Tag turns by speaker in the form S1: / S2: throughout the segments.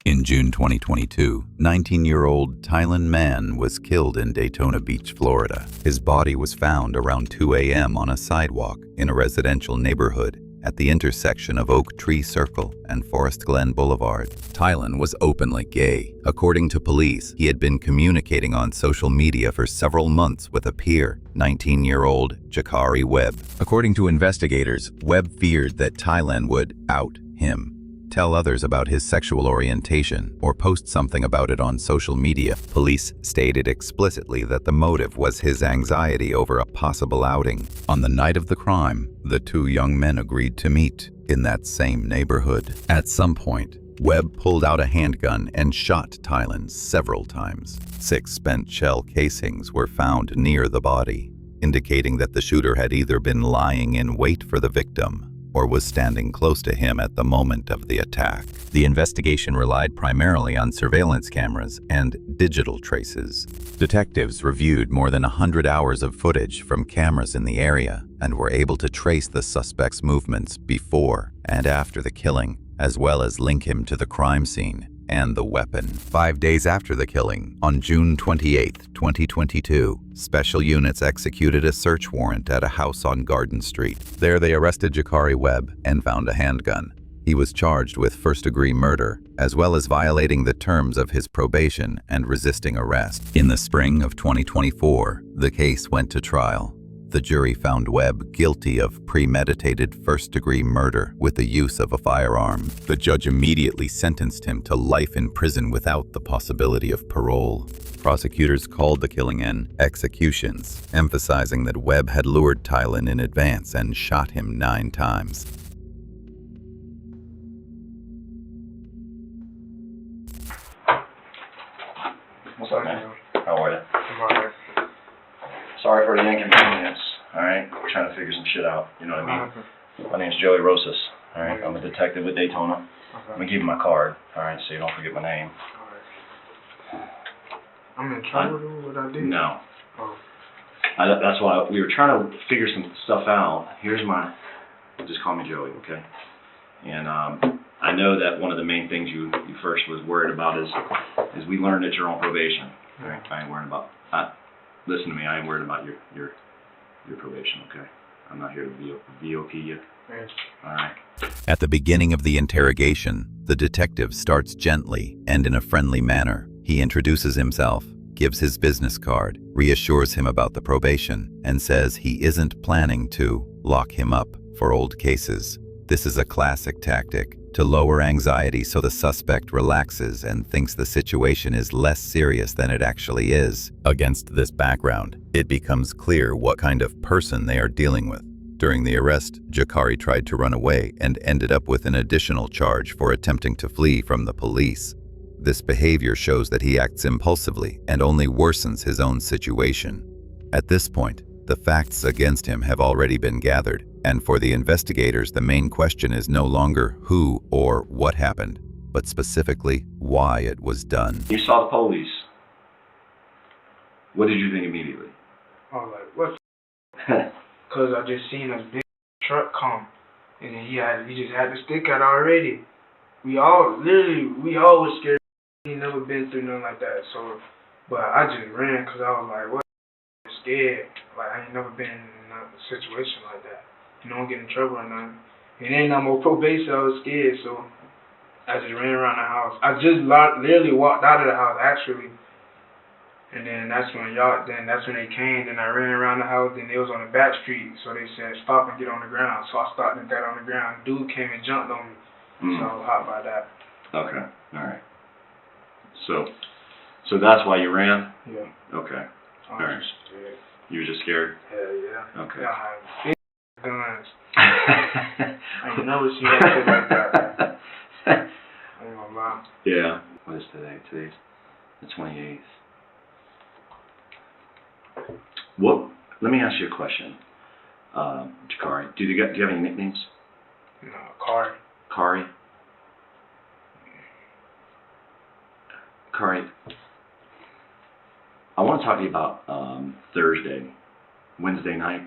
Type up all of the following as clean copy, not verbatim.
S1: In June 2022, 19-year-old Tylen Mann was killed in Daytona Beach, Florida. His body was found around 2 a.m. on a sidewalk in a residential neighborhood at the intersection of Oak Tree Circle and Forest Glen Boulevard. Tylen was openly gay. According to police, he had been communicating on social media for several months with a peer, 19-year-old Jakari Webb. According to investigators, Webb feared that Tylen would out him, tell others about his sexual orientation, or post something about it on social media. Police stated explicitly that the motive was his anxiety over a possible outing. On the night of the crime, the two young men agreed to meet in that same neighborhood. At some point, Webb pulled out a handgun and shot Tylen several times. 6 spent shell casings were found near the body, indicating that the shooter had either been lying in wait for the victim or was standing close to him at the moment of the attack. The investigation relied primarily on surveillance cameras and digital traces. Detectives reviewed more than 100 hours of footage from cameras in the area and were able to trace the suspect's movements before and after the killing, as well as link him to the crime scene and the weapon. 5 days after the killing, on June 28, 2022, special units executed a search warrant at a house on Garden Street. There they arrested Jakari Webb and found a handgun. He was charged with first-degree murder, as well as violating the terms of his probation and resisting arrest. In the spring of 2024, the case went to trial. The jury found Webb guilty of premeditated first-degree murder with the use of a firearm. The judge immediately sentenced him to life in prison without the possibility of parole. Prosecutors called the killing an executions, emphasizing that Webb had lured Tylen in advance and shot him 9 times.
S2: What's up, man? How are you? I'm alright. Sorry for the inconvenience, alright? Trying to figure some shit out, you know what I mean? My name's Joey Rosas, alright? I'm a detective with Daytona. I'm gonna give you my card, alright, so you don't forget my name.
S3: Alright. I'm in trouble with what I did?
S2: No.
S3: Oh.
S2: That's why we were trying to figure some stuff out. Here's my, just call me Joey, okay? And I know that one of the main things you first was worried about is we learned that you're on probation. Right? I ain't worried about, listen to me, I ain't worried about your probation, okay? I'm not here to VOP you. Alright.
S1: At the beginning of the interrogation, the detective starts gently and in a friendly manner. He introduces himself, gives his business card, reassures him about the probation, and says he isn't planning to lock him up for old cases. This is a classic tactic to lower anxiety so the suspect relaxes and thinks the situation is less serious than it actually is. Against this background, it becomes clear what kind of person they are dealing with. During the arrest, Jakari tried to run away and ended up with an additional charge for attempting to flee from the police. This behavior shows that he acts impulsively and only worsens his own situation. At this point, the facts against him have already been gathered, and for the investigators, the main question is no longer who or what happened, but specifically why it was done.
S2: You saw the police. What did you think immediately?
S3: I was like, what? Because I just seen a big truck come, and then he just had the stick out already. We all was scared. He never been through nothing like that, so, but I just ran because I was like, what? I'm scared. Like, I ain't never been in a situation like that. You don't get in trouble or nothing. And then I'm on probation, I was scared, so I just ran around the house. I just literally walked out of the house, actually. And then that's when they came, and I ran around the house, and it was on the back street, so they said, stop and get on the ground. So I stopped and got on the ground. Dude came and jumped on me, so I was hot by that.
S2: Okay, alright. So that's why you ran?
S3: Yeah.
S2: Okay.
S3: I was
S2: Alright.
S3: just scared.
S2: You were just scared?
S3: Hell yeah.
S2: Okay.
S3: Yeah, I have big guns. I ain't never seen that shit like that. I ain't gonna lie.
S2: Yeah. What is today? Today's the 28th. Let me ask you a question. Jakari, do you have any nicknames?
S3: No, Kari.
S2: Kari? Kari, I want to talk to you about last Wednesday night.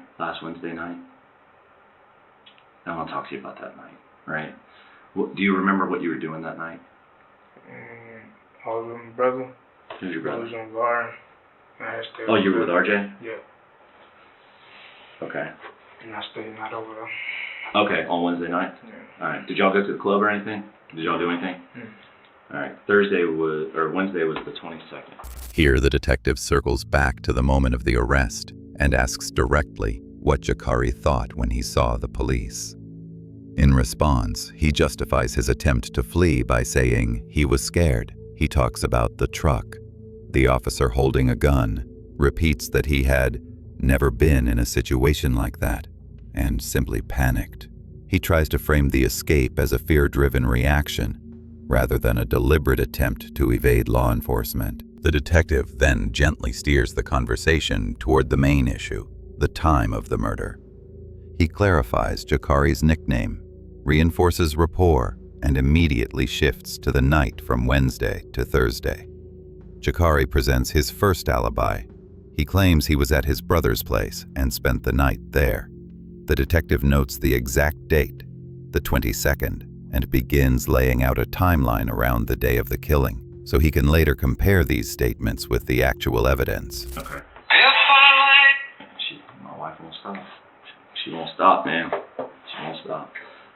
S2: I want to talk to you about that night, right? Do you remember what you were doing that night?
S3: I was with my brother.
S2: Who's your
S3: I
S2: brother?
S3: was on guard. I had to stay
S2: Oh,
S3: with
S2: you were with
S3: brother.
S2: RJ?
S3: Yeah.
S2: Okay.
S3: And I stayed not over there.
S2: Okay, on Wednesday night?
S3: Yeah.
S2: Alright. Did y'all go to the club or anything? Did y'all do anything? Alright. Wednesday was the 22nd.
S1: Here, the detective circles back to the moment of the arrest and asks directly what Jakari thought when he saw the police. In response, he justifies his attempt to flee by saying he was scared. He talks about the truck. The officer holding a gun repeats that he had never been in a situation like that and simply panicked. He tries to frame the escape as a fear-driven reaction rather than a deliberate attempt to evade law enforcement. The detective then gently steers the conversation toward the main issue, the time of the murder. He clarifies Jakari's nickname, reinforces rapport, and immediately shifts to the night from Wednesday to Thursday. Jakari presents his first alibi. He claims he was at his brother's place and spent the night there. The detective notes the exact date, the 22nd, and begins laying out a timeline around the day of the killing, so he can later compare these statements with the actual evidence.
S2: Okay. My wife won't stop. She won't stop, man. She won't stop.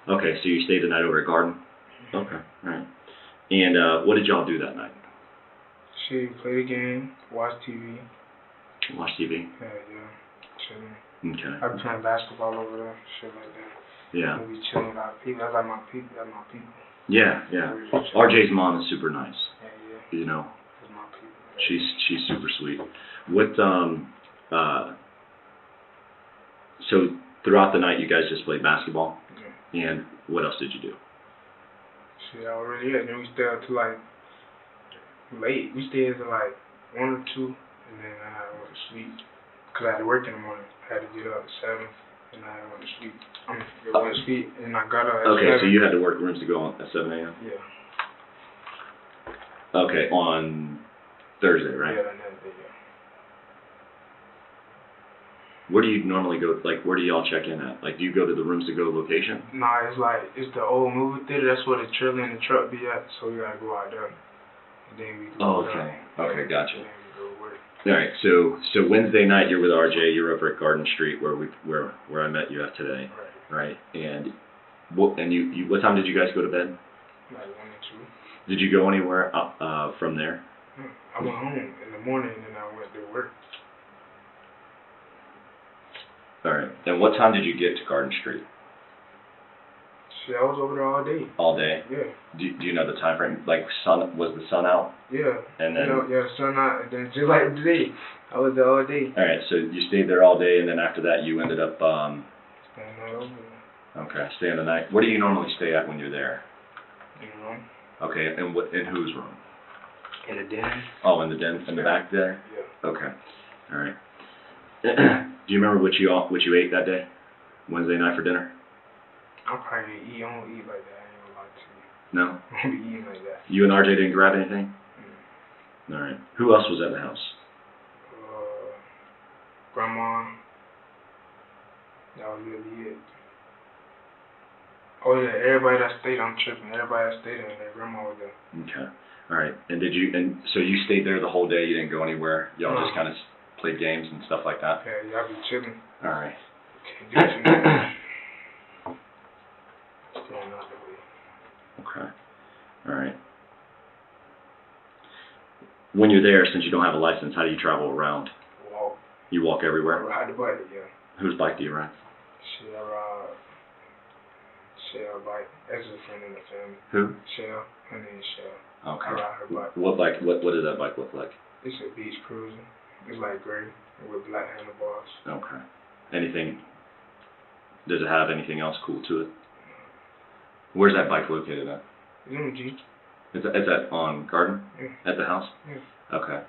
S2: Okay, so you stayed the night over at Garden? Okay, alright. And what did y'all do that night?
S3: She played a game, watch TV.
S2: Watch TV?
S3: Yeah, chilling.
S2: Okay.
S3: I be playing basketball over there, shit like that.
S2: Yeah.
S3: We be chilling with our people. That's like my people. That's my people.
S2: Yeah, yeah. RJ's mom is super nice.
S3: Yeah.
S2: You know,
S3: That's my people.
S2: she's super sweet. What so throughout the night you guys just played basketball?
S3: Yeah.
S2: And what else did you do?
S3: Shit, already. Yeah. Then we stayed up till like late. We stayed till like 1 or 2, and then I went to sleep. Cause I had to work in the morning. I had to get up at 7, and I went to sleep. I went to sleep, and I got up at 7.
S2: Okay, so you had to work rooms to go on at 7 a.m.?
S3: Yeah.
S2: Okay, on Thursday, right?
S3: Yeah, that day, yeah.
S2: Where do you normally go? Like, where do y'all check in at? Like, do you go to the rooms to go location?
S3: Nah, it's the old movie theater. That's where the trailer and the truck be at. So we gotta go out there. And then we go
S2: okay. Okay, gotcha.
S3: And then we go work.
S2: All right, so Wednesday night you're with RJ. You're over at Garden Street where I met you at today, right? And what time did you guys go to bed?
S3: Like 1 or 2.
S2: Did you go anywhere from there?
S3: I went home in the morning and then I went to work.
S2: All right. And what time did you get to Garden Street?
S3: Shit, I was over there all day.
S2: All day?
S3: Yeah.
S2: Do you know the time frame? Like, was the sun out?
S3: Yeah.
S2: And then?
S3: Yeah, the sun out, and then just like today, I was there all day.
S2: All right, so you stayed there all day, and then after that you ended up,
S3: Staying right over there.
S2: Okay, staying the night. Where do you normally stay at when you're there?
S3: In the room.
S2: Okay, and in whose room?
S3: In the den.
S2: Oh, in the den, in the back there?
S3: Yeah.
S2: Okay, all right. Do you remember what you ate that day? Wednesday night for dinner?
S3: I probably eat. I don't eat like that. I ain't gonna lie to you.
S2: No?
S3: I don't be eating like that.
S2: You and RJ didn't grab anything? All right. Who else was at the house?
S3: Grandma. That was really it. Oh yeah, everybody that stayed, I'm tripping. Everybody that stayed in there, grandma was there.
S2: Okay. All right. And so you stayed there the whole day? You didn't go anywhere? Y'all just kind of played games and stuff like that?
S3: Yeah, y'all be chilling.
S2: All right.
S3: Can't do too much. Staying out the way.
S2: Okay. All right. When you're there, since you don't have a license, how do you travel around?
S3: Walk.
S2: You walk
S3: I
S2: everywhere?
S3: ride the bike, yeah.
S2: Whose bike do you ride?
S3: Shell ride. Shell bike. That's a friend in the family.
S2: Who?
S3: Shell. Her name's Shell.
S2: Okay.
S3: I ride her bike.
S2: What bike? What does that bike look like?
S3: It's a beach cruiser. It's like gray with black handlebars.
S2: Okay. Anything? Does it have anything else cool to it? Where's that bike located at?
S3: It's in the Jeep.
S2: Is that on Garden?
S3: Yeah.
S2: At the house?
S3: Yeah.
S2: Okay.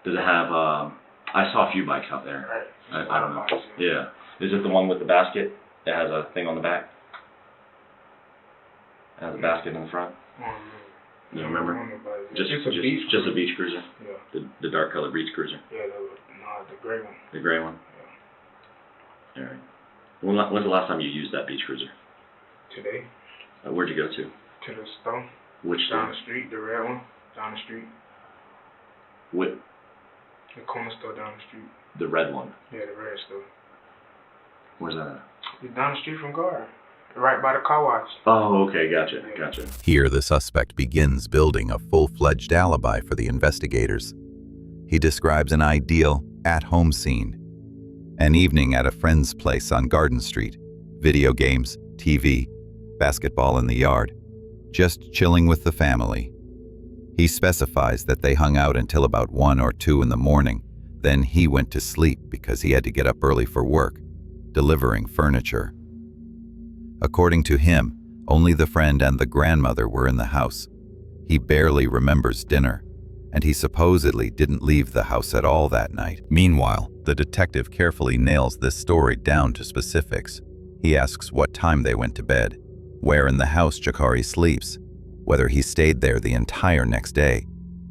S2: Does it have? I saw a few bikes out there.
S3: Right.
S2: I don't know. Yeah. Is it the one with the basket? It has a thing on the back. It has a basket in the front. You don't remember? Just a beach cruiser.
S3: Yeah.
S2: The dark colored beach cruiser.
S3: Yeah, the gray one.
S2: The gray one.
S3: Yeah.
S2: All right. When's the last time you used that beach cruiser?
S3: Today.
S2: Where'd you go to?
S3: To the store.
S2: Which
S3: Down
S2: store?
S3: the street, the red one. Down the street.
S2: What?
S3: The corner store down the street.
S2: The red one.
S3: Yeah, the red store.
S2: Where's that at?
S3: It's down the street from Gar. Right by the car wash.
S2: Oh, okay, gotcha.
S1: Here, the suspect begins building a full-fledged alibi for the investigators. He describes an ideal, at-home scene. An evening at a friend's place on Garden Street. Video games, TV, basketball in the yard. Just chilling with the family. He specifies that they hung out until about 1 or 2 in the morning. Then he went to sleep because he had to get up early for work, delivering furniture. According to him, only the friend and the grandmother were in the house. He barely remembers dinner, and he supposedly didn't leave the house at all that night. Meanwhile, the detective carefully nails this story down to specifics. He asks what time they went to bed, where in the house Jakari sleeps, whether he stayed there the entire next day,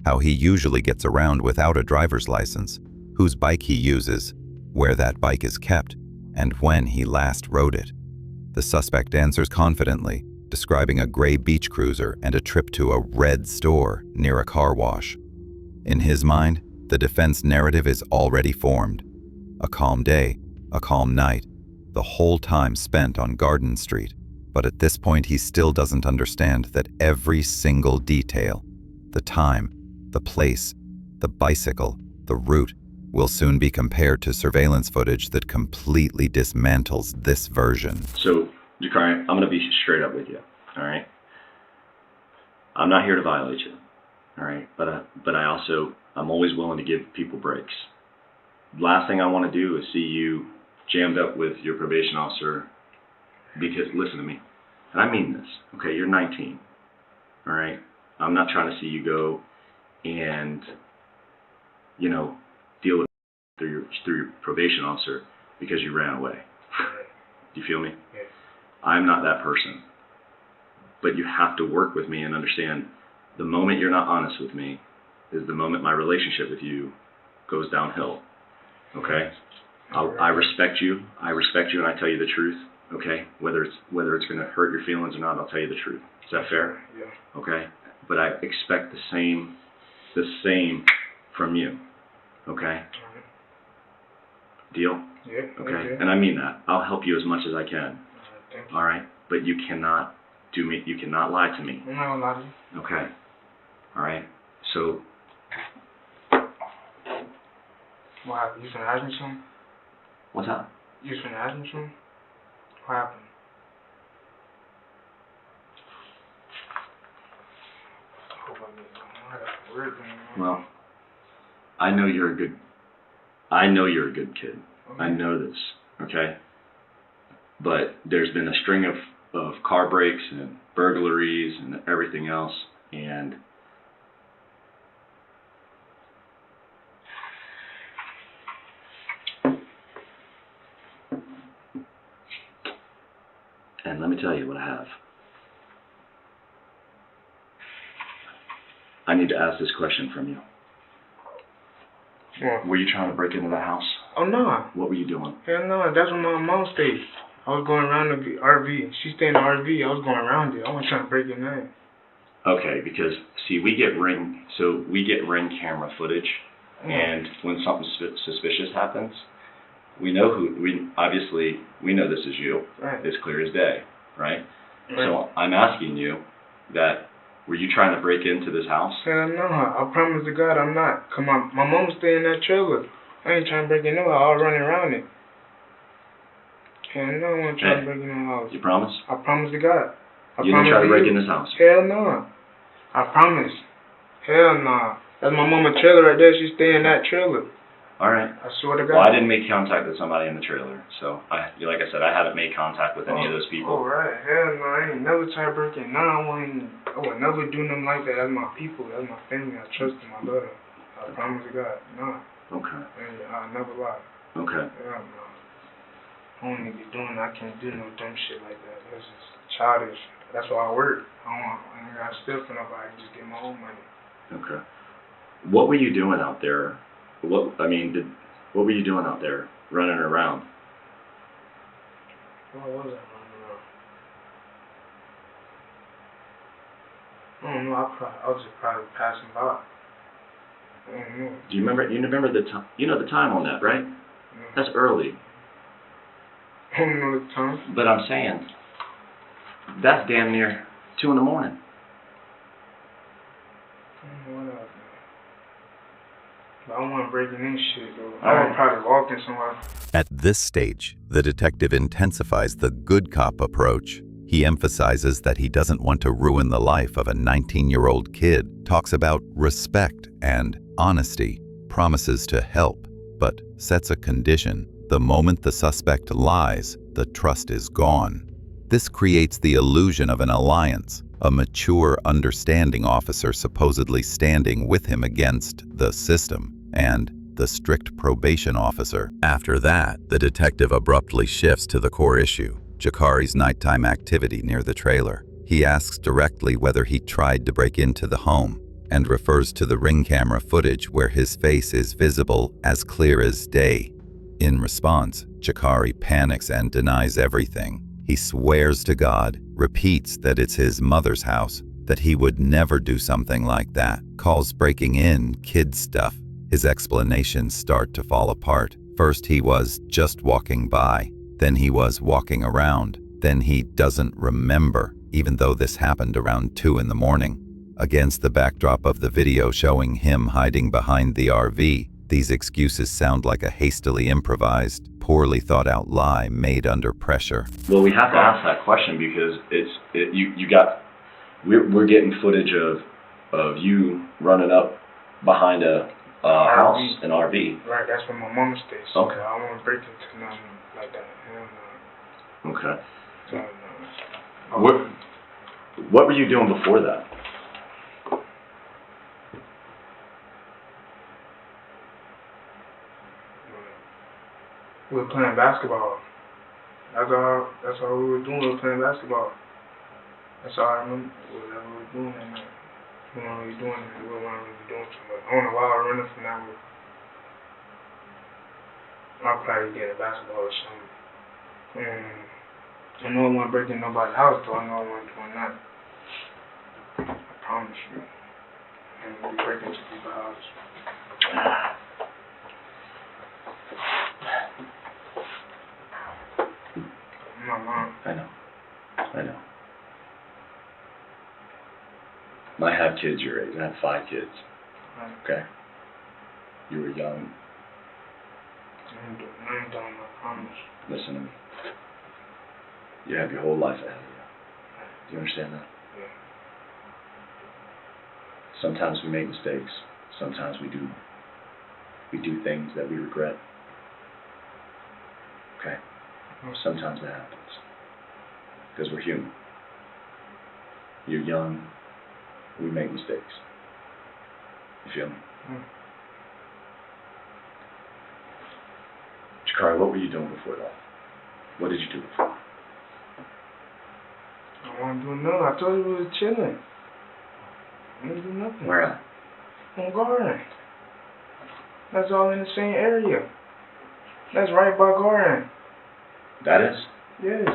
S1: how he usually gets around without a driver's license, whose bike he uses, where that bike is kept, and when he last rode it. The suspect answers confidently, describing a gray beach cruiser and a trip to a red store near a car wash. In his mind, the defense narrative is already formed. A calm day, a calm night, the whole time spent on Garden Street. But at this point, he still doesn't understand that every single detail, the time, the place, the bicycle, the route, will soon be compared to surveillance footage that completely dismantles this version.
S2: So, Jakari, I'm going to be straight up with you, all right? I'm not here to violate you, all right? But I'm always willing to give people breaks. Last thing I want to do is see you jammed up with your probation officer because, listen to me, and I mean this, okay? You're 19, all right? I'm not trying to see you go and, deal with through your probation officer because you ran away. Do you feel me?
S3: Yes.
S2: I'm not that person. But you have to work with me and understand the moment you're not honest with me is the moment my relationship with you goes downhill. Okay? I respect you. I respect you and I tell you the truth. Okay? Whether it's going to hurt your feelings or not, I'll tell you the truth. Is that fair?
S3: Yeah.
S2: Okay? But I expect the same from you. Okay? Deal?
S3: Yeah.
S2: Okay? And I mean that. I'll help you as much as I can.
S3: Thank you.
S2: All right? But you cannot lie to me.
S3: I'm not gonna lie to you.
S2: Okay? All right? So,
S3: What happened? You finna ask me something?
S2: what's up?
S3: You finna ask me something? What happened? I hope I got work, man.
S2: Well, I know you're a good kid.
S3: Okay.
S2: I know this, okay? But there's been a string of car breaks and burglaries and everything else, and let me tell you what I have. I need to ask this question from you.
S3: What?
S2: Were you trying to break into the house?
S3: Oh, no.
S2: What were you doing?
S3: Hell no. That's where my mom stays. I was going around the RV. She stayed in the RV. I was going around it. I wasn't trying to break in there.
S2: Okay, because see, we get ring camera footage, and when something suspicious happens, we know we know this is you.
S3: Right.
S2: It's clear as day, right? So I'm asking you that, were you trying to break into this house?
S3: Hell no. I promise to God I'm not. Cause my mom stay in that trailer. I ain't trying to break in there. I'll run around it. Hell no, I wasn't trying to break in the house.
S2: You promise?
S3: I promise to God.
S2: You didn't try to break in this house?
S3: Hell no. I promise. Hell no. That's my mama's trailer right there. She stay in that trailer.
S2: All right.
S3: I swear to God.
S2: Well, I didn't make contact with somebody in the trailer, so like I said, I haven't made contact with any of those people.
S3: Oh, right. Hell no, I ain't never tried to break in. No, I would never do nothing like that. That's my people. That's my family. I trust them. I love them. I promise to God. No.
S2: Okay.
S3: I'll never lie.
S2: Okay.
S3: Hell no. I don't need to be doing that. I can't do no dumb shit like that. That's just childish. That's why I work. I ain't got to steal from nobody. Just get my own money.
S2: Okay. What were you doing out there? What were you doing out there, running around?
S3: What was I running around? I don't know. I was just probably passing by. Mm-hmm.
S2: Do you remember the time? You know the time on that, right?
S3: Mm-hmm.
S2: That's early.
S3: I don't know the time.
S2: But I'm saying, that's damn near 2 in the morning.
S3: I don't know what else. But I want breaking in shit though. I
S2: Alright.
S3: want probably walking somewhere.
S1: At this stage, the detective intensifies the good cop approach. He emphasizes that he doesn't want to ruin the life of a 19-year-old kid, talks about respect and honesty, promises to help, but sets a condition. The moment the suspect lies, the trust is gone. This creates the illusion of an alliance, a mature, understanding officer supposedly standing with him against the system and the strict probation officer. After that, the detective abruptly shifts to the core issue, Jakari's nighttime activity near the trailer. He asks directly whether he tried to break into the home and refers to the ring camera footage where his face is visible as clear as day. In response, Jakari panics and denies everything. He swears to God, repeats that it's his mother's house, that he would never do something like that, calls breaking in kid stuff. His explanations start to fall apart. First he was just walking by, then he was walking around, then he doesn't remember, even though this happened around 2 in the morning. Against the backdrop of the video showing him hiding behind the RV, these excuses sound like a hastily improvised, poorly thought out lie made under pressure.
S2: Well, we have to ask that question because we're getting footage of you running up behind a house, an RV.
S3: Right, that's where my mama stays.
S2: Okay.
S3: I don't want to break into nothing like that. Hell no.
S2: Okay.
S3: Hell no.
S2: What were you doing before that?
S3: We were playing basketball. That's all we were doing. We were playing basketball. That's all I remember. Whatever we were doing that night. We weren't really doing it. We weren't really doing too much. I don't know why I was running from that one. I'll probably get a basketball or something. I know I wasn't breaking nobody's house, though. I know I wasn't doing that. I promise you. I ain't gonna be breaking into people's house. My mom.
S2: I know. I have kids your age. I have 5 kids. Okay. You were young.
S3: I ain't done, I promise.
S2: Listen to me. You have your whole life ahead of you. Do you understand that?
S3: Yeah.
S2: Sometimes we make mistakes. Sometimes we do things that we regret. Okay? Sometimes that happens. Because we're human. You're young. We make mistakes. You feel me? Jakari, what were you doing before that? What did you do before?
S3: I wasn't doing nothing. I told you we was chilling. I didn't do nothing.
S2: Where at?
S3: On Garden. That's all in the same area. That's right by Garden.
S2: That is?
S3: Yes.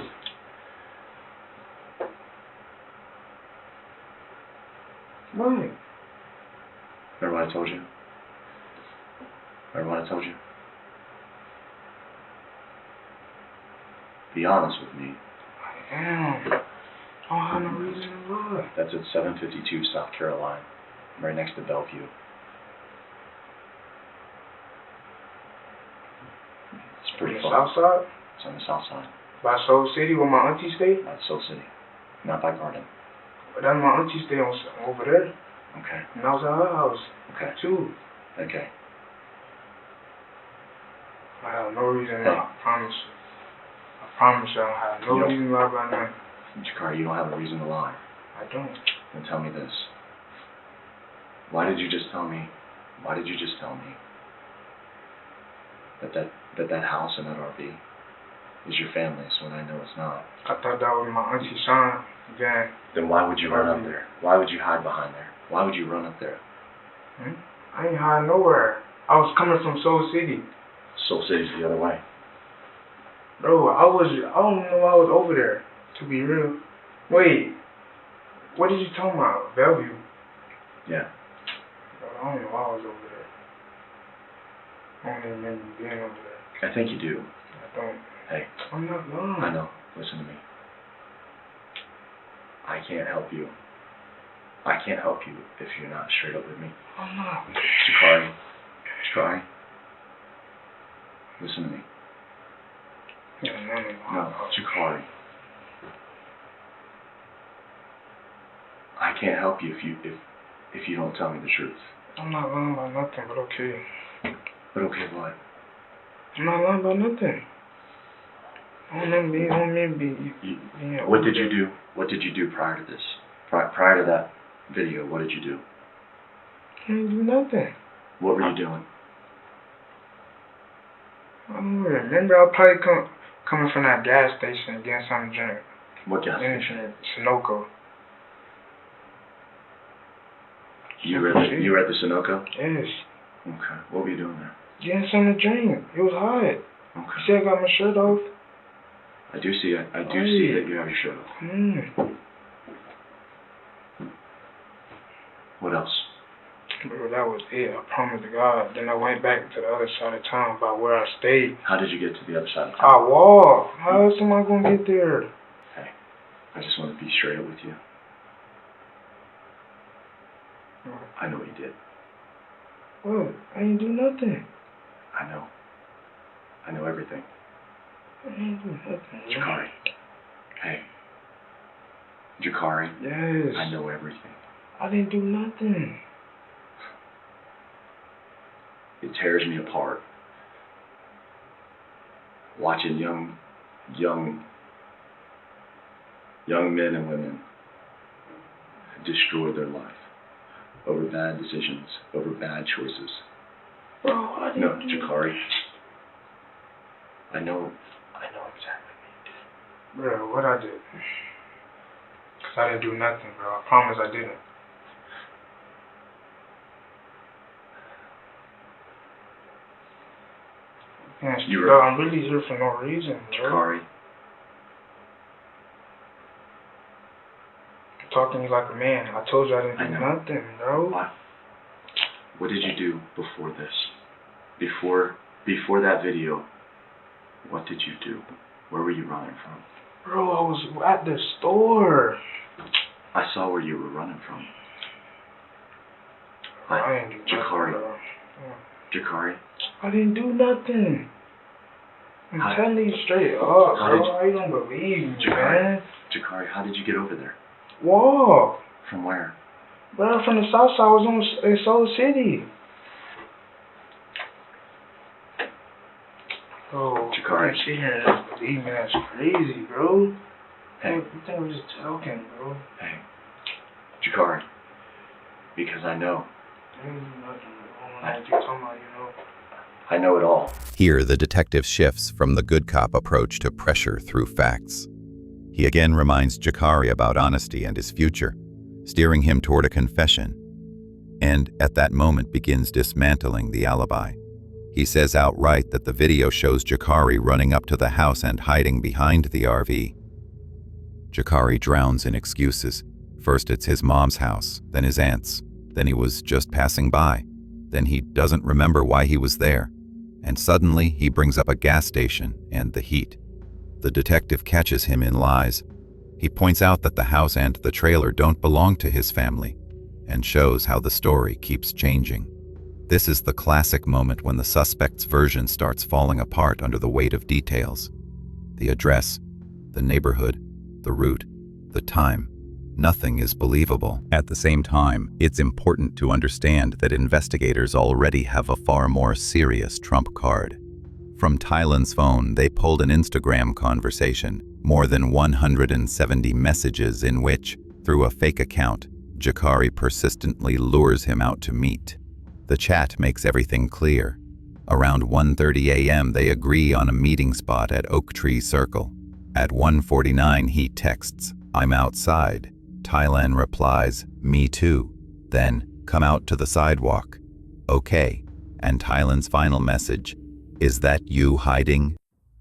S3: Right.
S2: Remember what I told you? Remember what I told you? Be honest with me.
S3: I am. I don't have no reason to lie.
S2: That's at 752 South Carolina, right next to Bellevue. It's pretty
S3: On the
S2: far.
S3: south side?
S2: It's on the south side.
S3: By Soul City where my auntie stay?
S2: Not Soul City. Not by Garden.
S3: But that's my auntie stay on over there.
S2: Okay.
S3: And I was at her house.
S2: Okay.
S3: Too.
S2: Okay.
S3: I have no reason to lie. I promise you. I promise you I don't have no reason to lie about nothing.
S2: Jakari, you don't have a reason to lie.
S3: I don't.
S2: Then tell me this. Why did you just tell me that house and that RV is your family's when I know it's not?
S3: I thought that was my auntie Sean.
S2: Then why would you run up there? Why would you hide behind there? Why would you run up there?
S3: I ain't hiding nowhere. I was coming from Soul City.
S2: Soul City's the other way.
S3: Bro, I don't know I was over there, to be real. Wait, what did you talk about? Bellevue?
S2: Yeah.
S3: Bro, I don't know I was over there. I don't even remember being over there.
S2: I think you do.
S3: I don't.
S2: Hey.
S3: I'm not lying.
S2: I know. Listen to me. I can't help you. I can't help you if you're not straight up with me.
S3: I'm not.
S2: Jakari. Jakari. Listen to me. No, Jakari. I can't help you if you don't tell me the truth.
S3: I'm not lying about nothing, but okay.
S2: But okay, what?
S3: I'm not lying about nothing. I don't remember being
S2: What did you do? What did you do prior to this? Prior to that video, what did you do?
S3: I didn't do nothing.
S2: What were you doing?
S3: I don't remember. I was probably coming from that gas station getting something to drink.
S2: What gas station?
S3: Sunoco.
S2: You were at the Sunoco?
S3: Yes.
S2: Okay. What were you doing there?
S3: Getting something to drink. It was hot.
S2: Okay.
S3: You see I got my shirt off?
S2: I do see that you have your shirt off. What else?
S3: Bro, that was it. I promise to God. Then I went back to the other side of town about where I stayed.
S2: How did you get to the other side of
S3: I
S2: town?
S3: walked. How else am I going to get there?
S2: Hey, I just want to be straight up with you. I know what you did.
S3: What? I ain't do nothing.
S2: I know. I know everything.
S3: I ain't do nothing.
S2: Jakari. Hey. Jakari.
S3: Yes.
S2: I know everything.
S3: I didn't do nothing.
S2: It tears me apart. Watching young men and women destroy their life over bad decisions, over bad choices.
S3: Bro, I didn't
S2: No,
S3: do
S2: Jakari. I know exactly what you did.
S3: Bro, what I did? Because I didn't do nothing, bro. I promise I didn't. Bro, I'm really here for no reason, bro.
S2: Jakari.
S3: You're talking to me like a man. I told you I didn't do nothing, bro.
S2: What did you do before this? Before that video, what did you do? Where were you running from?
S3: Bro, I was at the store.
S2: I saw where you were running from.
S3: I didn't do
S2: Jakari.
S3: nothing, bro.
S2: Jakari.
S3: I didn't do nothing. I'm telling you straight up, bro. How you don't believe me, man?
S2: Jakari, how did you get over there?
S3: Walk.
S2: From where?
S3: Bro, from the south side. I was in Soul City. Bro,
S2: Jakari.
S3: You sit here and just believe me. That's crazy, bro.
S2: Hey.
S3: You think we're just joking, bro?
S2: Hey. Jakari. Because I know.
S3: I didn't do nothing, bro. I ain't talking about,
S2: I know it all.
S1: Here, the detective shifts from the good cop approach to pressure through facts. He again reminds Jakari about honesty and his future, steering him toward a confession, and at that moment begins dismantling the alibi. He says outright that the video shows Jakari running up to the house and hiding behind the RV. Jakari drowns in excuses. First it's his mom's house, then his aunt's, then he was just passing by, then he doesn't remember why he was there. And suddenly, he brings up a gas station and the heat. The detective catches him in lies. He points out that the house and the trailer don't belong to his family, and shows how the story keeps changing. This is the classic moment when the suspect's version starts falling apart under the weight of details. The address, the neighborhood, the route, the time. Nothing is believable. At the same time, it's important to understand that investigators already have a far more serious trump card. From Tylen's phone, they pulled an Instagram conversation, more than 170 messages in which, through a fake account, Jakari persistently lures him out to meet. The chat makes everything clear. Around 1:30 a.m., they agree on a meeting spot at Oak Tree Circle. At 1:49, he texts, "I'm outside." Tylen replies, "Me too." Then, "Come out to the sidewalk." "Okay." And Tylen's final message, "Is that you hiding?"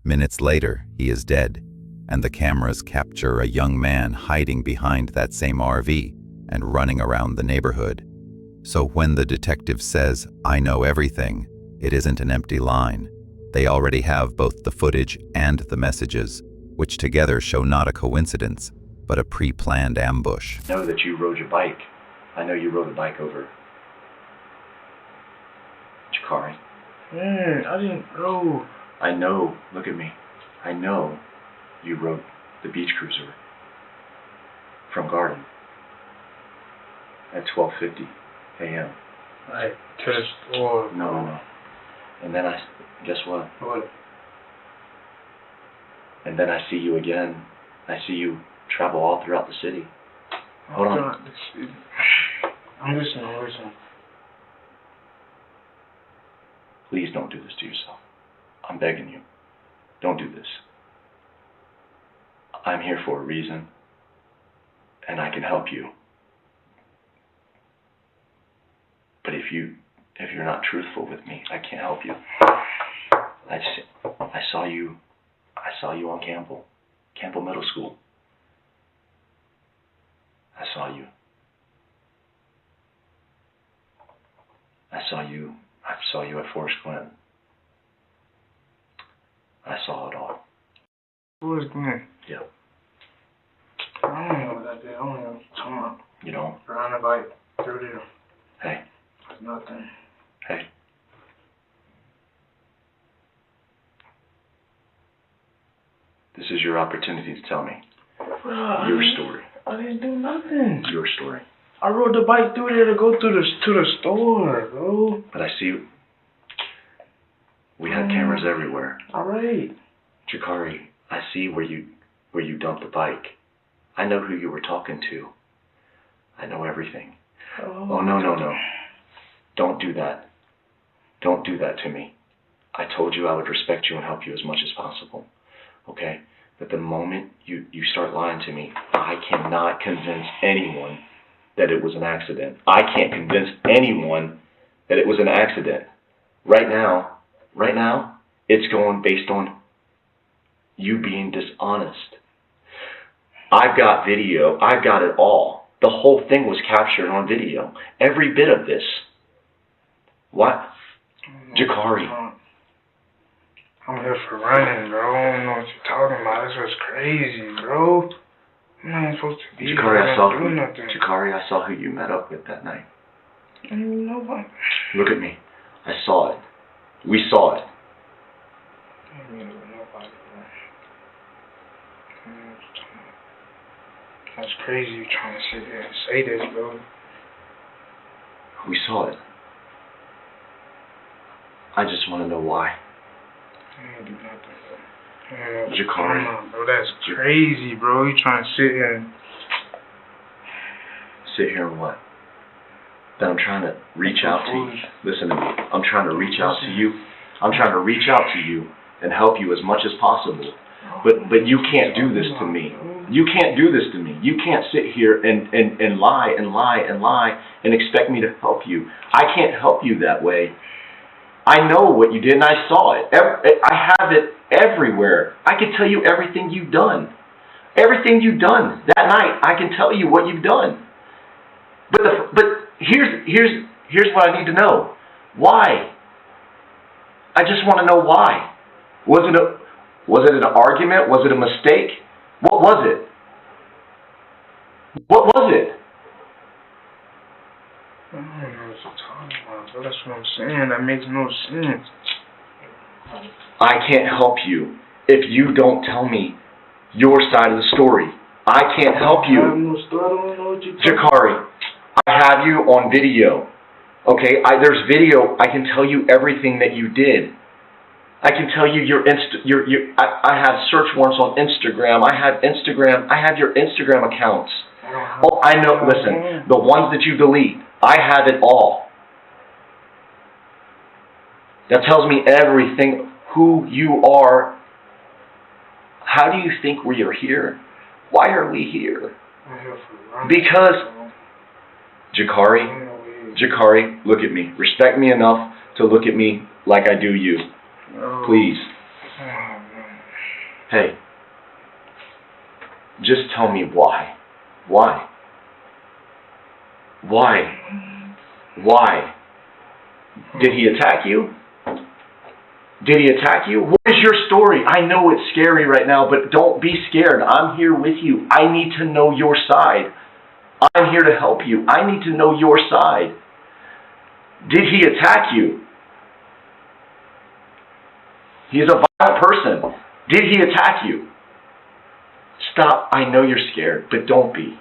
S1: Minutes later, he is dead, and the cameras capture a young man hiding behind that same RV and running around the neighborhood. So when the detective says, "I know everything," It isn't an empty line. They already have both the footage and the messages, which together show not a coincidence, but a pre-planned ambush.
S2: I know that you rode your bike. I know you rode a bike over Jakari.
S3: I didn't know.
S2: I know, look at me. I know you rode the beach cruiser from Garden at 12:50 a.m.
S3: Like, to the store.
S2: No. And then guess what?
S3: What?
S2: And then I see you again. I see you travel all throughout the city. Hold on.
S3: I'm listening.
S2: Please don't do this to yourself. I'm begging you. Don't do this. I'm here for a reason, and I can help you. But if you're not truthful with me, I can't help you. I saw you on Campbell Middle School. I saw you. I saw you at Forest Glen. I saw it all.
S3: Forest Glen?
S2: Yep.
S3: I don't know what that did. I don't know what you're talking about.
S2: You don't?
S3: Riding a bike through there.
S2: Hey.
S3: That's nothing.
S2: Hey. This is your opportunity to tell me your story.
S3: I didn't do nothing.
S2: Your story.
S3: I rode the bike through there to go to the store, bro.
S2: But I see we had cameras everywhere.
S3: Alright.
S2: Jakari, I see where you dumped the bike. I know who you were talking to. I know everything. Oh, no. Don't do that. Don't do that to me. I told you I would respect you and help you as much as possible. Okay? But the moment you start lying to me, I cannot convince anyone that it was an accident. I can't convince anyone that it was an accident. Right now, it's going based on you being dishonest. I've got video. I've got it all. The whole thing was captured on video. Every bit of this. What? Jakari.
S3: I'm here for running, bro. I don't know what you're talking about. This was crazy, bro. I'm not even supposed to be here.
S2: Jakari, I saw who you met up with that night.
S3: I don't even know about it.
S2: Look at me. I saw it. We saw it.
S3: I don't even know about it, bro. I don't know what you're talking about. That's crazy you trying to sit there and say this, bro.
S2: We saw it. I just want to know why.
S3: I ain't do nothing, bro.
S2: Jakari.
S3: Come on, bro. That's crazy, bro. You trying to sit here and...
S2: Sit here and what? That I'm trying to reach out to you. Listen to me. I'm trying to reach out to you. I'm trying to reach out to you and help you as much as possible. But you can't do this to me. You can't do this to me. You can't sit here and lie and expect me to help you. I can't help you that way. I know what you did and I saw it. I have it everywhere. I can tell you everything you've done. Everything you've done that night, I can tell you what you've done. But here's what I need to know. Why? I just want to know why. Was it an argument? Was it a mistake? What was it? What was it?
S3: I don't know what you're talking about, bro. That's what I'm saying. That makes no sense.
S2: I can't help you if you don't tell me your side of the story. I can't help you.
S3: I have no story. I don't know what you're talking
S2: Jakari, I have you on video. Okay, there's video. I can tell you everything that you did. I can tell you I have search warrants on Instagram. I have your Instagram accounts. Oh, I know. Listen, the ones that you delete, I have it all. That tells me everything, who you are. How do you think we are here? Why are we here? Because, Jakari, look at me. Respect me enough to look at me like I do you. Please. Hey. Just tell me why. Why? Why? Why? Did he attack you? Did he attack you? What is your story? I know it's scary right now, but don't be scared. I'm here with you. I need to know your side. I'm here to help you. I need to know your side. Did he attack you? He's a violent person. Did he attack you? Stop. I know you're scared, but don't be.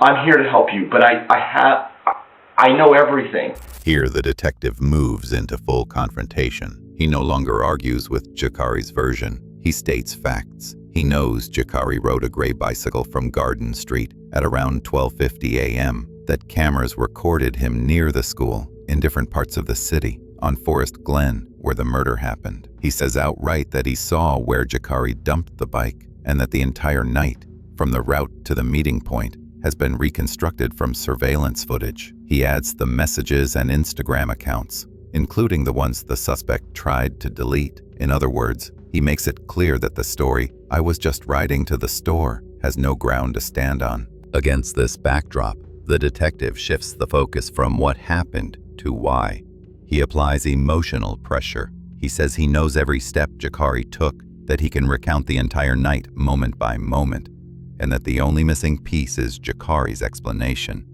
S2: I'm here to help you, but I know everything.
S1: Here, the detective moves into full confrontation. He no longer argues with Jakari's version. He states facts. He knows Jakari rode a gray bicycle from Garden Street at around 12:50 a.m., that cameras recorded him near the school, in different parts of the city, on Forest Glen, where the murder happened. He says outright that he saw where Jakari dumped the bike, and that the entire night, from the route to the meeting point, has been reconstructed from surveillance footage. He adds the messages and Instagram accounts, including the ones the suspect tried to delete. In other words, he makes it clear that the story, "I was just riding to the store," has no ground to stand on. Against this backdrop, the detective shifts the focus from what happened to why. He applies emotional pressure. He says he knows every step Jakari took, that he can recount the entire night moment by moment, and that the only missing piece is Jakari's explanation.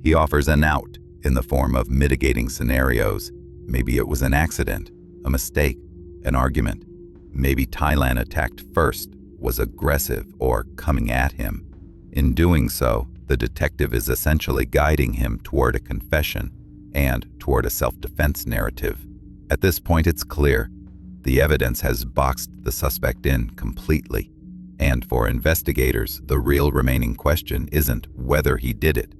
S1: He offers an out in the form of mitigating scenarios. Maybe it was an accident, a mistake, an argument. Maybe Thailand attacked first, was aggressive, or coming at him. In doing so, the detective is essentially guiding him toward a confession and toward a self-defense narrative. At this point, it's clear the evidence has boxed the suspect in completely. And for investigators, the real remaining question isn't whether he did it,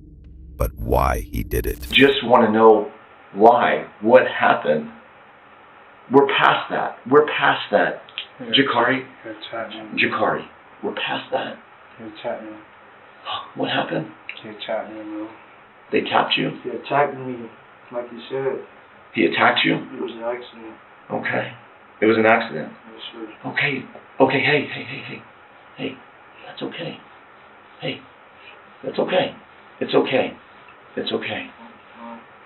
S1: but why he did it.
S2: Just want to know why. What happened? We're past that. We're past that. Jakari? Jakari. We're past that.
S3: He attacked me.
S2: What happened?
S3: He attacked me, bro.
S2: They tapped you?
S3: He attacked me, like you said.
S2: He attacked you?
S3: It was an accident.
S2: Okay. It was an accident.
S3: Yes, sir.
S2: Okay. Okay, hey. That's okay. Hey. That's okay. It's okay. It's okay.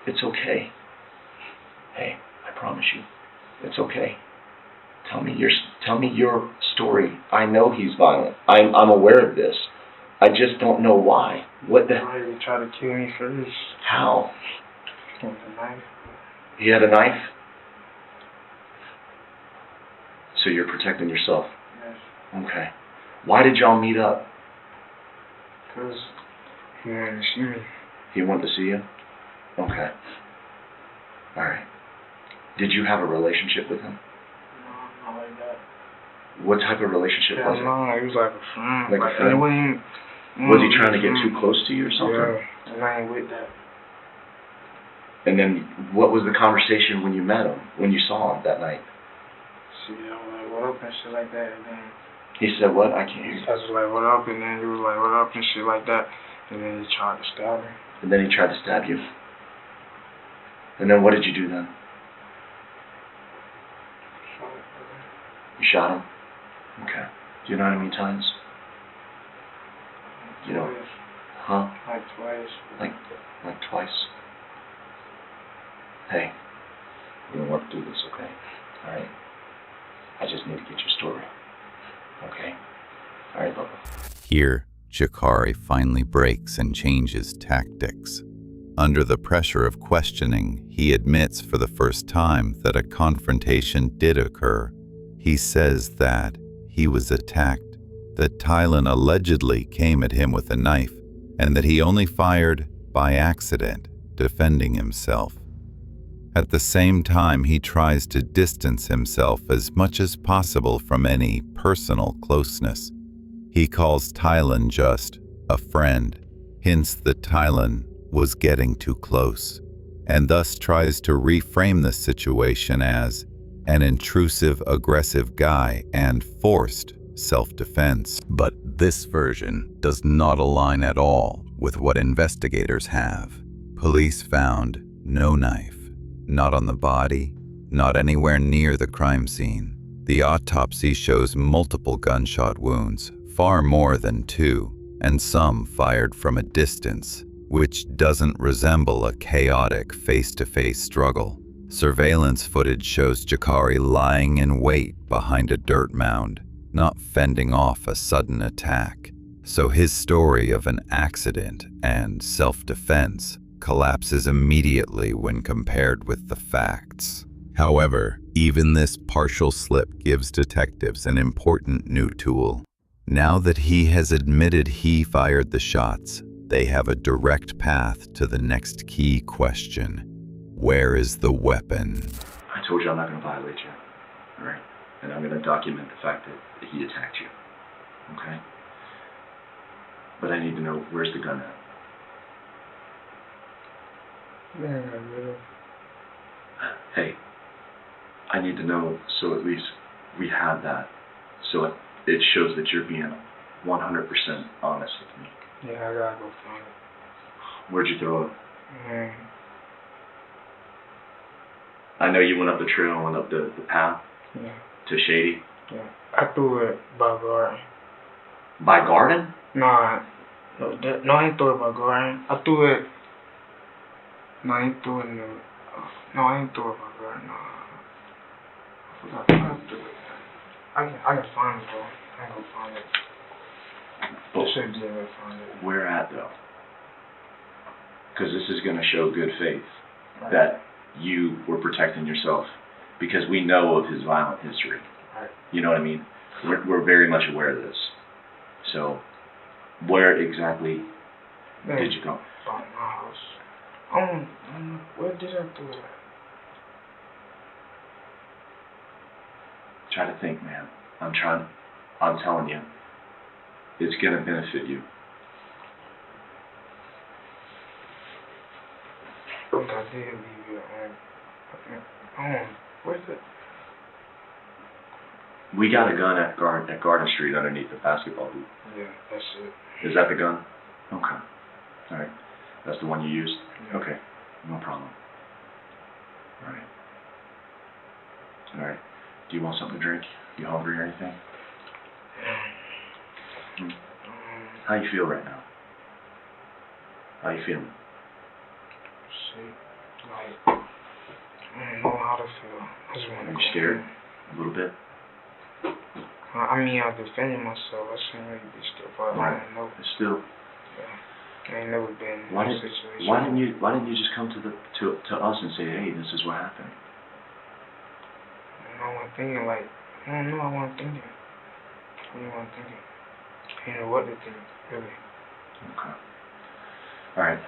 S2: It's okay. Hey, I promise you. It's okay. Tell me your story. I know he's violent. I'm aware of this. I just don't know why. What the?
S3: He tried to kill me first.
S2: How?
S3: With a knife.
S2: He had a knife? So you're protecting yourself?
S3: Yes.
S2: Okay. Why did y'all meet up?
S3: Because he wanted to see me.
S2: He wanted to see you? Okay. Alright. Did you have a relationship with him?
S3: No, not like that.
S2: What type of relationship was it?
S3: No, he was like a friend.
S2: Like a friend? Was he trying to get too close to you or something?
S3: Yeah, and I ain't with that.
S2: And then, what was the conversation when you met him, when you saw him that night?
S3: See, I was like, what up and shit like that, and then
S2: He said what? I can't hear you.
S3: I was like, what up, and then he was like, what up and shit like that, and then he tried to stab me.
S2: And then he tried to stab you. And then what did you do then? You shot him? Okay. Do you know how many times? You know? Huh?
S3: Like twice.
S2: Like twice. Hey, we're gonna work through this, okay? Alright? I just need to get your story. Okay? Alright, Bubba.
S1: Here, Jakari finally breaks and changes tactics. Under the pressure of questioning, he admits for the first time that a confrontation did occur. He says that he was attacked, that Thailand allegedly came at him with a knife, and that he only fired by accident, defending himself. At the same time, he tries to distance himself as much as possible from any personal closeness. He calls Thailand just a friend, hints that Thailand was getting too close, and thus tries to reframe the situation as an intrusive, aggressive guy and forced self-defense. But this version does not align at all with what investigators have. Police found no knife, not on the body, not anywhere near the crime scene. The autopsy shows multiple gunshot wounds, far more than 2, and some fired from a distance, which doesn't resemble a chaotic face-to-face struggle. Surveillance footage shows Jakari lying in wait behind a dirt mound, not fending off a sudden attack. So his story of an accident and self-defense collapses immediately when compared with the facts. However, even this partial slip gives detectives an important new tool. Now that he has admitted he fired the shots, they have a direct path to the next key question. Where is the weapon?
S2: I told you I'm not going to violate you, all right? And I'm going to document the fact that he attacked you, okay? But I need to know, where's the gun at? Hey, I need to know so at least we have that. So it shows that you're being 100% honest with me.
S3: Yeah, I gotta go find it.
S2: Where'd you throw it? I know you went up the trail, went up the path to Shady.
S3: Yeah, I threw it by garden.
S2: By garden?
S3: No, I ain't throw it by garden. I threw it. No, I ain't threw it in the. No, I ain't throw it by garden. No, I forgot how to do it. I can find it though. I can go find it. I should be able to find it.
S2: Where at though? Because this is going to show good faith that you were protecting yourself, because we know of his violent history.
S3: Right.
S2: You know what I mean? We're very much aware of this. So, where exactly did you go?
S3: By my house. Where did I do it?
S2: Try to think, man. I'm telling you, it's gonna benefit you.
S3: I think I did leave it on. Where's it?
S2: We got a gun at Garden Street underneath the basketball hoop.
S3: Yeah, that's it.
S2: Is that the gun? Okay. All right. That's the one you used?
S3: Yeah.
S2: Okay. No problem. All right. All right. Do you want something to drink? You hungry or anything? How you feel right now? How you feeling?
S3: Shit. Like, I don't know how to feel. I just want to
S2: Are you scared? A little bit?
S3: I mean, I defended myself. I shouldn't really be scared, but I don't know.
S2: Still.
S3: Yeah. I ain't never been in
S2: Why
S3: a situation.
S2: didn't you just come to us and say, hey, this is what happened?
S3: I wasn't thinking like, I don't know, I wasn't thinking. I wasn't thinking. I didn't know what to think, really.
S2: Okay. All right,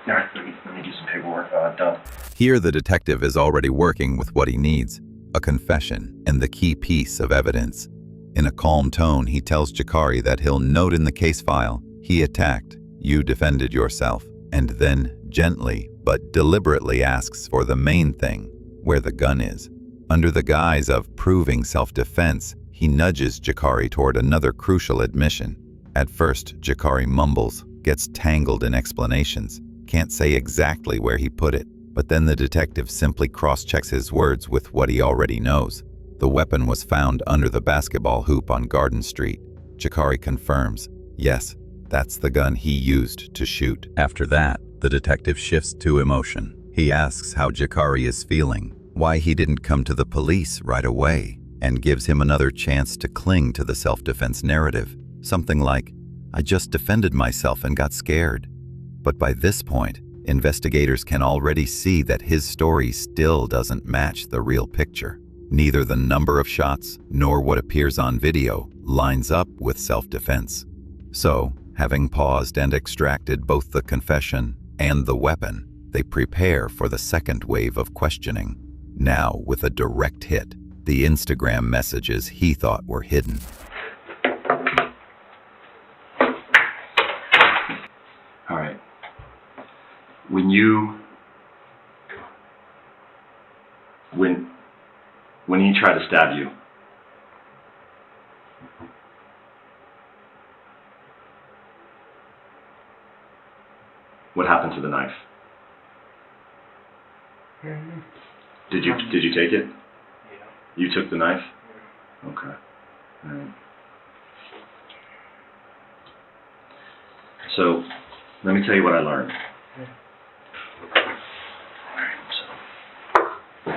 S2: let me get some paperwork done.
S1: Here the detective is already working with what he needs, a confession and the key piece of evidence. In a calm tone, he tells Jakari that he'll note in the case file, he attacked, you defended yourself, and then gently but deliberately asks for the main thing, where the gun is. Under the guise of proving self-defense, he nudges Jakari toward another crucial admission. At first, Jakari mumbles, gets tangled in explanations, can't say exactly where he put it, but then the detective simply cross-checks his words with what he already knows. The weapon was found under the basketball hoop on Garden Street. Jakari confirms, yes, that's the gun he used to shoot. After that, the detective shifts to emotion. He asks how Jakari is feeling, why he didn't come to the police right away, and gives him another chance to cling to the self-defense narrative. Something like, I just defended myself and got scared. But by this point, investigators can already see that his story still doesn't match the real picture. Neither the number of shots nor what appears on video lines up with self-defense. So, having paused and extracted both the confession and the weapon, they prepare for the second wave of questioning. Now, with a direct hit, the Instagram messages he thought were hidden.
S2: All right. When he tried to stab you, what happened to the knife? Did you take it?
S3: Yeah.
S2: You took the knife?
S3: Yeah.
S2: Okay. All right. So, let me tell you what I learned. Alright, so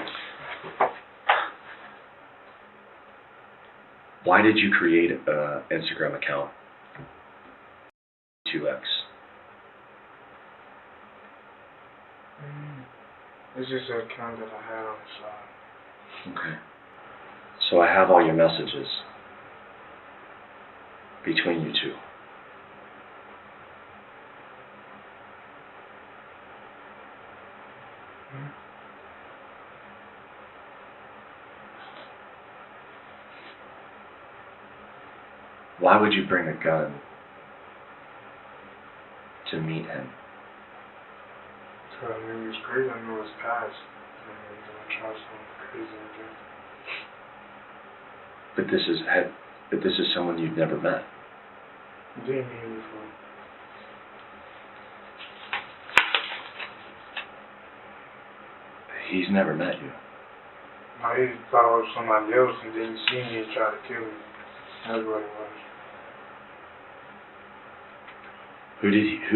S2: Why did you create an Instagram account 2X?
S3: It's just an account that I had on the side.
S2: Okay. So I have all your messages between you two. Why would you bring a gun to meet him?
S3: So I knew he was crazy. I knew his past. I knew he was gonna try something crazy again.
S2: But this is someone you've never met.
S3: He didn't meet me before.
S2: He's never met you.
S3: No, he thought I was somebody else, and then he seen me and tried to kill me. That's what it was.
S2: Who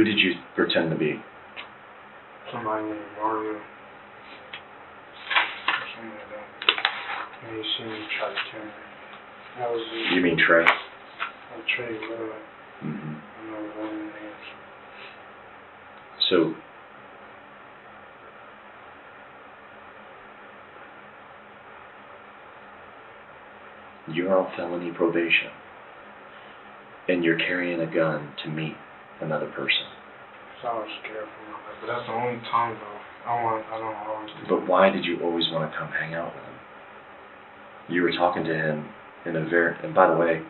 S2: did you pretend to be?
S3: Somebody named Mario. Or something like that. And he seen me try to kill me. That was it.
S2: You mean Trey?
S3: I traded with
S2: Mm-hmm.
S3: I know one of the names.
S2: So, you're on felony probation, and you're carrying a gun to meet another person.
S3: So I was scared for my life. But that's the only time though. I don't always do
S2: But why did you always want to come hang out with him? You were talking to him in a very, and by the way,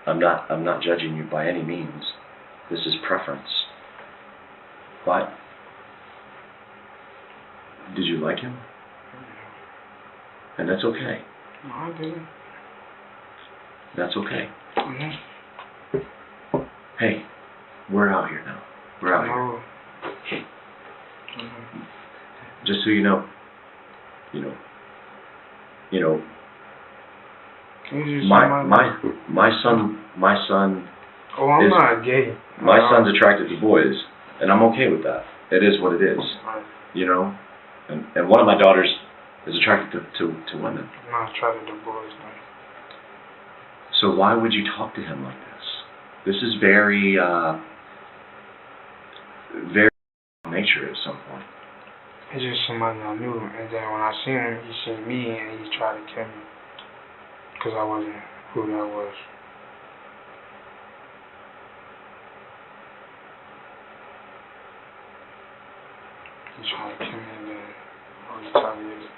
S2: I'm not judging you by any means. This is preference. But did you like him? And that's okay.
S3: No, I didn't.
S2: That's okay.
S3: Mm-hmm.
S2: Hey, we're out here now. We're out here.
S3: No. Mm-hmm.
S2: Just so you know,
S3: Can you just
S2: my son
S3: Oh, I'm
S2: is-
S3: not gay.
S2: my son's attracted to boys, and I'm okay with that. It is what it is, you know. And one of my daughters is attracted to women.
S3: I'm not attracted to boys, though.
S2: So why would you talk to him like this? This is very nature at some point.
S3: It's just somebody I knew, and then when I seen him, he seen me, and he tried to kill me. Because I wasn't who that was. He tried to kill me, and then I retaliated.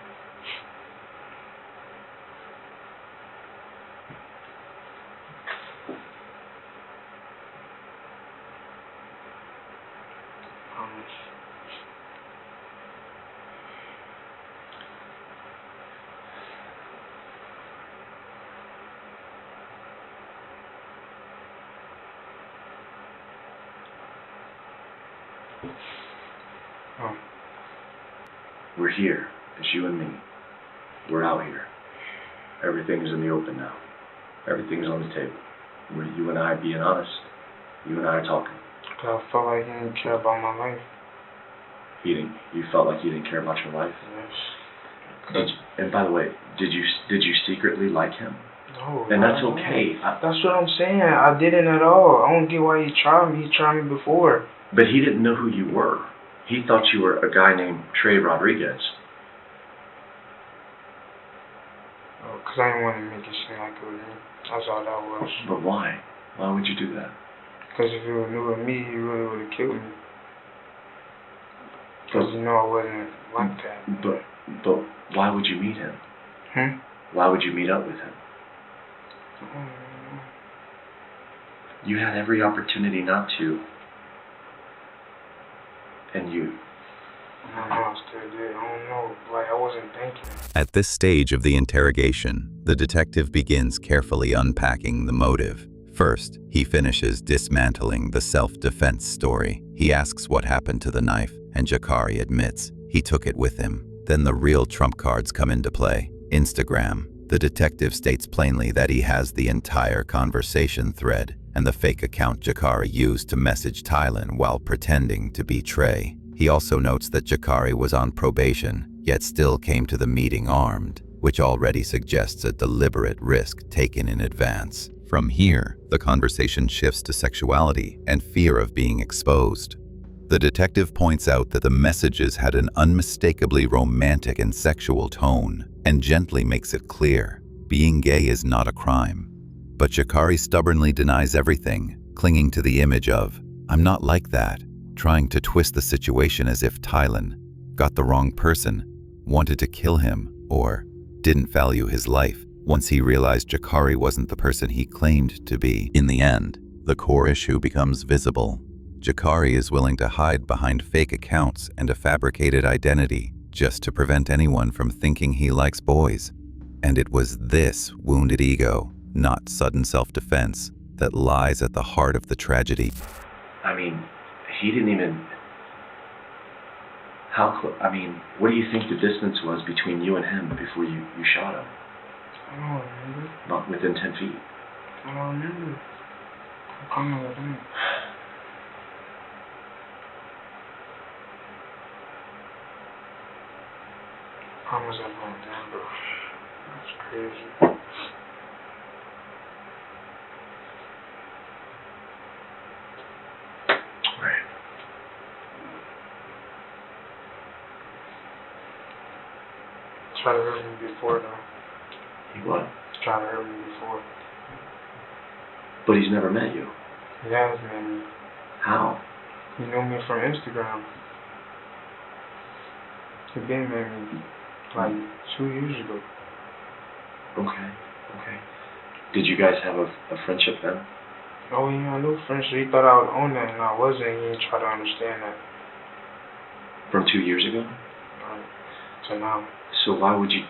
S3: Oh.
S2: We're here. It's you and me. We're out here. Everything's in the open now. Everything's on the table. You and I are being honest. You and I are talking.
S3: Cause I felt like he didn't care about my life.
S2: You felt like you didn't care about your life.
S3: Yes.
S2: And by the way, did you secretly like him?
S3: No.
S2: And that's
S3: not at all.
S2: okay.
S3: That's what I'm saying. I didn't at all. I don't get why he tried me. He tried me before.
S2: But he didn't know who you were. He thought you were a guy named Trey Rodriguez.
S3: Oh, cause I didn't want to make it seem like it was me. That's all that was.
S2: But why? Why would you do that?
S3: Cause if he knew it was me, he really would have killed me. Cause you know I wasn't like that.
S2: But why would you meet him? Why would you meet up with him? You had every opportunity not to. And you.
S3: I know I still did. I don't know. Like, I wasn't thinking.
S1: At this stage of the interrogation, the detective begins carefully unpacking the motive. First, he finishes dismantling the self-defense story. He asks what happened to the knife, and Jakari admits he took it with him. Then the real trump cards come into play. Instagram. The detective states plainly that he has the entire conversation thread and the fake account Jakari used to message Tylen while pretending to be Trey. He also notes that Jakari was on probation, yet still came to the meeting armed, which already suggests a deliberate risk taken in advance. From here, the conversation shifts to sexuality and fear of being exposed. The detective points out that the messages had an unmistakably romantic and sexual tone, and gently makes it clear, being gay is not a crime. But Jakari stubbornly denies everything, clinging to the image of, "I'm not like that," trying to twist the situation as if Tylen got the wrong person, wanted to kill him, or didn't value his life once he realized Jakari wasn't the person he claimed to be. In the end, the core issue becomes visible. Jakari is willing to hide behind fake accounts and a fabricated identity just to prevent anyone from thinking he likes boys. And it was this wounded ego, not sudden self-defense, that lies at the heart of the tragedy.
S2: I mean, he didn't even... what do you think the distance was between you and him before you shot him?
S3: I don't remember.
S2: Not within 10 feet.
S3: I don't remember. I can't remember that. Promise I don't remember. That's crazy.
S2: Right.
S3: Try to hurt me before though.
S2: He what?
S3: Try to hurt me before.
S2: But he's never met you.
S3: He has met me.
S2: How?
S3: He knew me from Instagram. He been met me like 2 years ago.
S2: Okay. Did you guys have a friendship then?
S3: Oh yeah, I knew friendship. He thought I would own that and I wasn't. He didn't try to understand that.
S2: From 2 years ago?
S3: To now.
S2: So why would you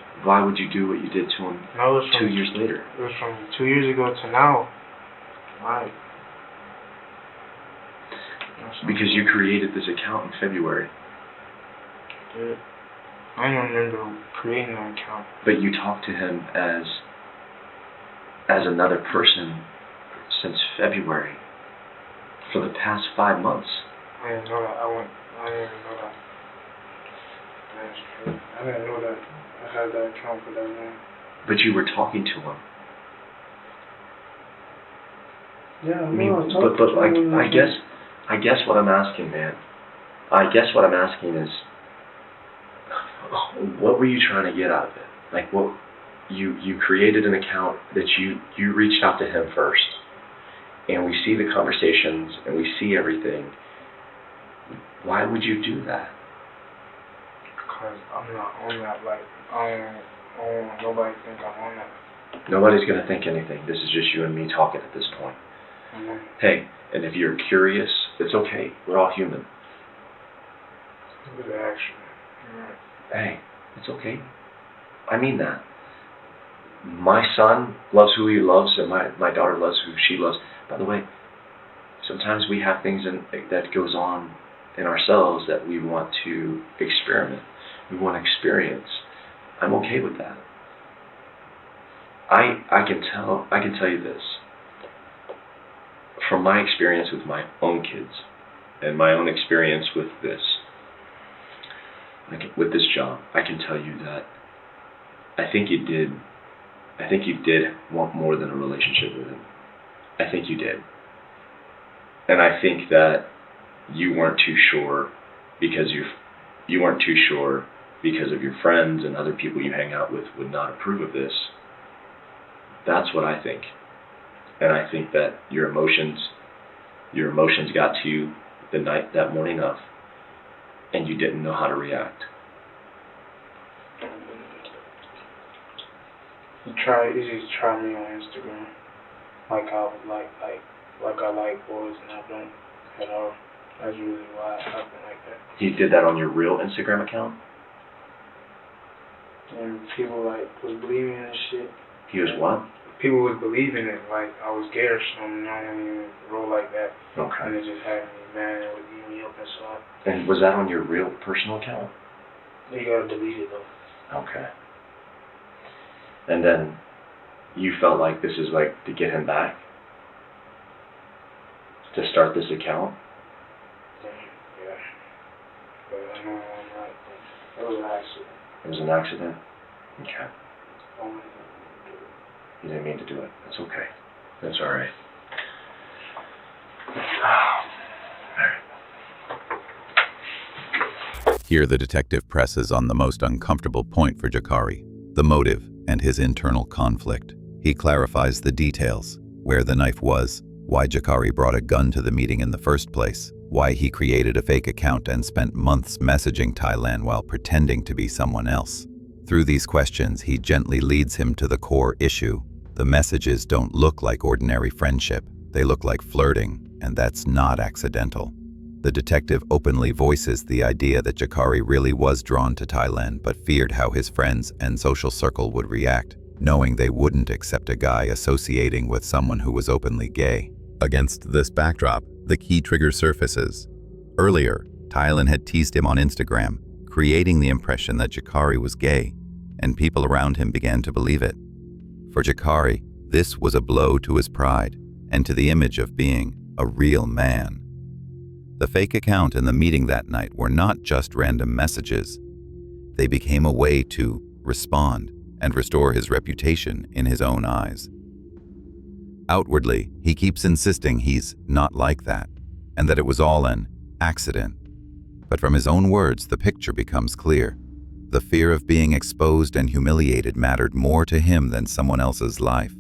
S2: do what you did to him
S3: No, it was
S2: 2 years later?
S3: It was from 2 years ago to now. Right.
S2: Because you created this account in February.
S3: Yeah. I don't remember creating that account.
S2: But you talked to him as another person since February for the past 5 months.
S3: I didn't know that. I didn't even know that. That's true. I didn't know that I had that account for that long.
S2: But you were talking to him.
S3: Yeah,
S2: I mean, I guess what I'm asking, man. I guess what I'm asking is, what were you trying to get out of it? Like, what you created an account that you reached out to him first, and we see the conversations and we see everything. Why would you do that?
S3: Because I'm not on that. Like, I don't want nobody to think I'm on that.
S2: Nobody's gonna think anything. This is just you and me talking at this point.
S3: Mm-hmm.
S2: Hey, and if you're curious, it's okay. We're all human.
S3: Good action. Right.
S2: Hey, it's okay. I mean that. My son loves who he loves, and my daughter loves who she loves. By the way, sometimes we have things that goes on in ourselves that we want to experiment. We want to experience. I'm okay with that. I can tell you this. From my experience with my own kids and my own experience with this, with this job, I can tell you that I think you did want more than a relationship with him. I think you did. And I think that you weren't too sure because you weren't too sure because of your friends and other people you hang out with would not approve of this. That's what I think. And I think that your emotions got to you that morning of, and you didn't know how to react.
S3: He just tried me on Instagram. Like I like boys and I don't at all. That's really why it happened like that.
S2: He did that on your real Instagram account?
S3: And people was believing in this shit.
S2: He was what?
S3: People was believing it, like I was gay or something. I didn't even roll like that.
S2: Okay.
S3: And it just had me mad and would eat me up and stuff.
S2: And was that on your real personal account?
S3: You gotta delete it though.
S2: Okay. And then you felt like this is like to get him back? To start this account?
S3: Yeah. But I know I'm not. It was an accident.
S2: It was an accident? Okay. You didn't mean to do it. That's okay. That's all right.
S1: Here the detective presses on the most uncomfortable point for Jakari, the motive and his internal conflict. He clarifies the details, where the knife was, why Jakari brought a gun to the meeting in the first place, why he created a fake account and spent months messaging Thailand while pretending to be someone else. Through these questions, he gently leads him to the core issue. The messages don't look like ordinary friendship. They look like flirting, and that's not accidental. The detective openly voices the idea that Jakari really was drawn to Thailand but feared how his friends and social circle would react, knowing they wouldn't accept a guy associating with someone who was openly gay. Against this backdrop, the key trigger surfaces. Earlier, Thailand had teased him on Instagram, creating the impression that Jakari was gay, and people around him began to believe it. For Jakari, this was a blow to his pride and to the image of being a real man. The fake account and the meeting that night were not just random messages. They became a way to respond and restore his reputation in his own eyes. Outwardly, he keeps insisting he's not like that, and that it was all an accident. But from his own words, the picture becomes clear. The fear of being exposed and humiliated mattered more to him than someone else's life.